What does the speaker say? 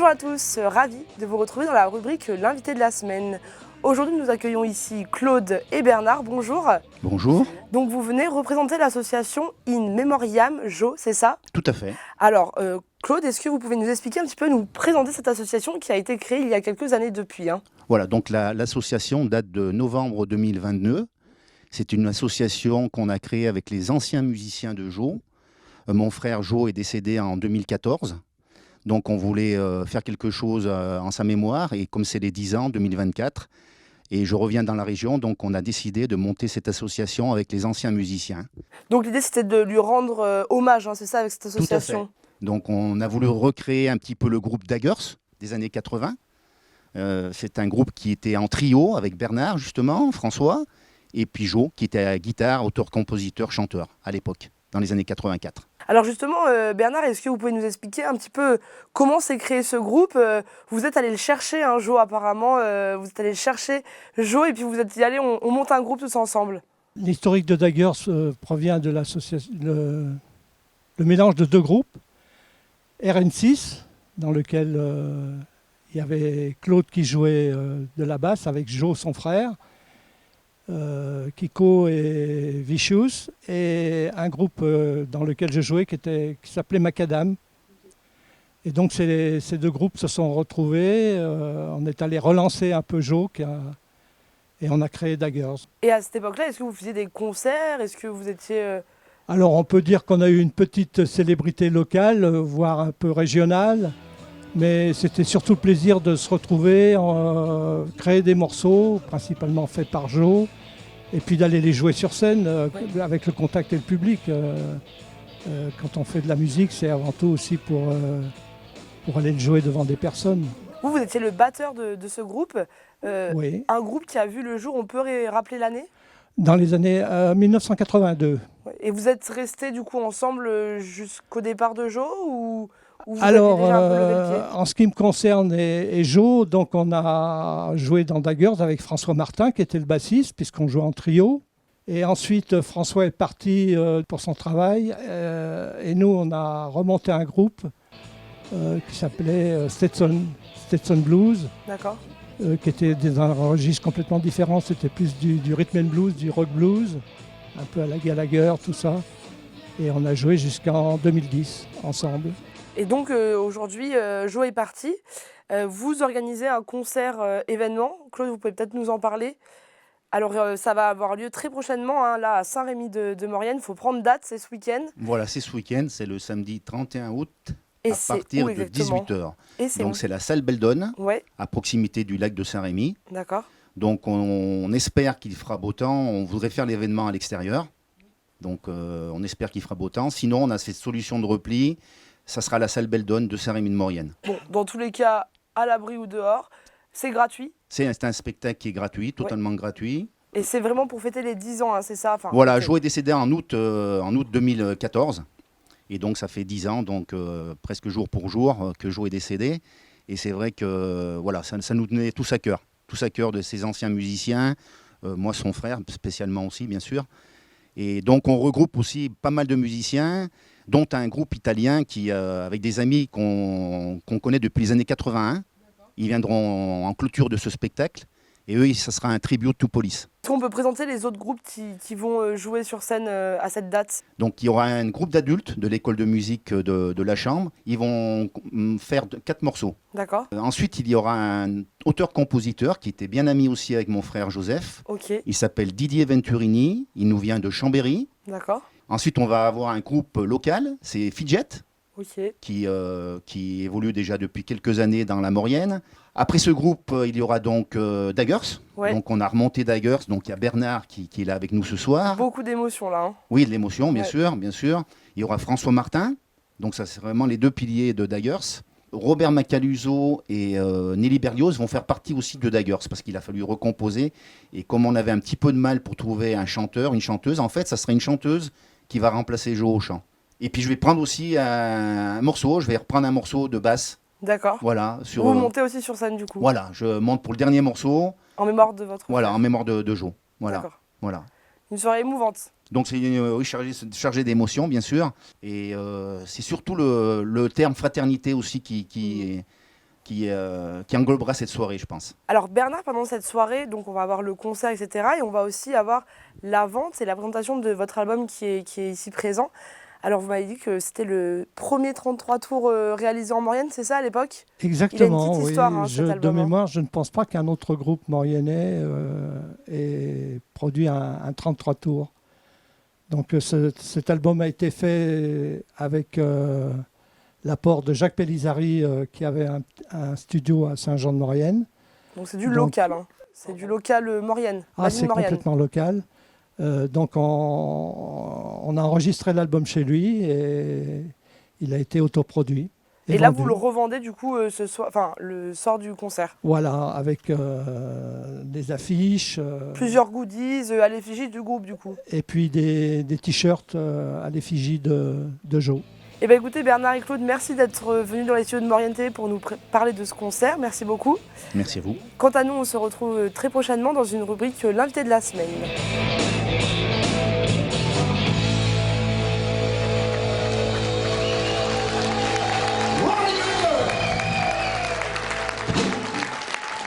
Bonjour à tous, ravi de vous retrouver dans la rubrique L'invité de la semaine. Aujourd'hui, nous accueillons ici Claude et Bernard. Bonjour. Bonjour. Donc, vous venez représenter l'association In Memoriam Jo, c'est ça? Tout à fait. Alors, Claude, est-ce que vous pouvez nous expliquer un petit peu, nous présenter cette association qui a été créée il y a quelques années depuis Voilà, donc l'association date de novembre 2022. C'est une association qu'on a créée avec les anciens musiciens de Jo. Mon frère Jo est décédé en 2014. Donc on voulait faire quelque chose en sa mémoire. Et comme c'est les 10 ans, 2024, et je reviens dans la région, donc on a décidé de monter cette association avec les anciens musiciens. Donc l'idée c'était de lui rendre hommage, c'est ça, avec cette Tout à fait. association? Donc on a voulu recréer un petit peu le groupe Daggers des années 80. C'est un groupe qui était en trio avec Bernard, justement, François, et puis Jo, qui était à guitare, auteur, compositeur, chanteur, à l'époque, dans les années 84. Alors justement, Bernard, est-ce que vous pouvez nous expliquer un petit peu comment s'est créé ce groupe? Vous êtes allé le chercher, Jo, apparemment, vous êtes allé le chercher, Jo, et puis vous êtes dit, allez, on monte un groupe tous ensemble. L'historique de Daggers provient de l'association, le mélange de deux groupes, RN6, dans lequel il y avait Claude qui jouait de la basse avec Jo, son frère, Kiko et Vicious, et un groupe dans lequel je jouais qui s'appelait Macadam. Et donc ces deux groupes se sont retrouvés, on est allé relancer un peu Jo, et on a créé Daggers. Et à cette époque-là, est-ce que vous faisiez des concerts? Est-ce que vous étiez... Alors on peut dire qu'on a eu une petite célébrité locale, voire un peu régionale, mais c'était surtout le plaisir de se retrouver, créer des morceaux, principalement faits par Jo, et puis d'aller les jouer sur scène avec le contact et le public. Quand on fait de la musique, c'est avant tout aussi pour aller le jouer devant des personnes. Vous étiez le batteur de ce groupe, Oui. un groupe qui a vu le jour, on peut rappeler l'année? Dans les années 1982. Et vous êtes restés du coup ensemble jusqu'au départ de Jo ou vous Alors, aviez déjà un peu levé le pied? en ce qui me concerne et Jo, donc on a joué dans Daggers avec François Martin, qui était le bassiste, puisqu'on jouait en trio. Et ensuite, François est parti pour son travail. Et nous, on a remonté un groupe qui s'appelait Stetson Blues. D'accord. Qui était dans un registre complètement différent. C'était plus du rhythm and blues, du rock blues, un peu à la Gallagher, tout ça. Et on a joué jusqu'en 2010 ensemble. Et donc aujourd'hui, Jo est parti. Vous organisez un concert événement. Claude, vous pouvez peut-être nous en parler. Alors ça va avoir lieu très prochainement, là à Saint-Rémy de Maurienne. Il faut prendre date, c'est ce week-end. Voilà, c'est ce week-end, c'est le samedi 31 août. Et à partir de 18h. Donc c'est la salle Beldon, ouais, à proximité du lac de Saint-Rémy. D'accord. Donc on espère qu'il fera beau temps. On voudrait faire l'événement à l'extérieur. Donc on espère qu'il fera beau temps. Sinon, on a cette solution de repli. Ça sera la salle Beldon de Saint-Rémy de Maurienne. Bon, dans tous les cas, à l'abri ou dehors, c'est gratuit. C'est un spectacle qui est gratuit, totalement gratuit. Et c'est vraiment pour fêter les 10 ans, c'est ça? Voilà, Jo est décédé en août 2014. Et donc ça fait 10 ans, donc presque jour pour jour, que Jo est décédé. Et c'est vrai que voilà, ça nous tenait tous à cœur de ces anciens musiciens, moi son frère spécialement aussi bien sûr. Et donc on regroupe aussi pas mal de musiciens, dont un groupe italien avec des amis qu'on connaît depuis les années 81. Ils viendront en clôture de ce spectacle. Et eux, ça sera un tribute to Police. Est-ce qu'on peut présenter les autres groupes qui vont jouer sur scène à cette date? Donc il y aura un groupe d'adultes de l'école de musique de la Chambre. Ils vont faire 4 morceaux. D'accord. Ensuite, il y aura un auteur-compositeur qui était bien ami aussi avec mon frère Joseph. Ok. Il s'appelle Didier Venturini. Il nous vient de Chambéry. D'accord. Ensuite, on va avoir un groupe local, c'est Fidget. Okay. Qui évolue déjà depuis quelques années dans la Maurienne. Après ce groupe, il y aura donc Daggers. Ouais. Donc on a remonté Daggers. Donc il y a Bernard qui est là avec nous ce soir. Beaucoup d'émotions là. Oui, de l'émotion, bien sûr. Il y aura François Martin. Donc ça, c'est vraiment les deux piliers de Daggers. Robert Macaluso et Nelly Berlioz vont faire partie aussi de Daggers parce qu'il a fallu recomposer. Et comme on avait un petit peu de mal pour trouver un chanteur, une chanteuse, en fait, ça serait une chanteuse qui va remplacer Jo au chant. Et puis je vais prendre aussi un morceau, je vais reprendre un morceau de basse. D'accord. Voilà. Vous montez aussi sur scène du coup? Voilà, je monte pour le dernier morceau. En mémoire de votre Voilà, frère. en mémoire de Jo. Voilà. D'accord. Voilà. Une soirée émouvante. Donc c'est chargé d'émotions, bien sûr. Et c'est surtout le terme fraternité aussi qui qui englobera cette soirée, je pense. Alors Bernard, pendant cette soirée, donc on va avoir le concert, etc. Et on va aussi avoir la vente et la présentation de votre album qui est ici présent. Alors vous m'avez dit que c'était le premier 33 tours réalisé en Maurienne, c'est ça à l'époque? Exactement, Il a une petite oui. histoire, hein, cet album, de hein. mémoire, je ne pense pas qu'un autre groupe mauriennais ait produit un 33 tours. Donc cet album a été fait avec l'apport de Jacques Pellizzari, qui avait un studio à Saint-Jean-de-Maurienne. Donc c'est du local, hein. C'est du local Maurienne. C'est Maurienne. complètement local. Donc on a enregistré l'album chez lui et il a été autoproduit. Et là, vendu. vous le revendez du coup le soir du concert. Voilà, avec des affiches. Plusieurs goodies à l'effigie du groupe du coup. Et puis des t-shirts à l'effigie de Joe. Eh bien écoutez Bernard et Claude, merci d'être venus dans les studios de Maurienne TV pour nous parler de ce concert. Merci beaucoup. Merci à vous. Quant à nous, on se retrouve très prochainement dans une rubrique l'invité de la semaine.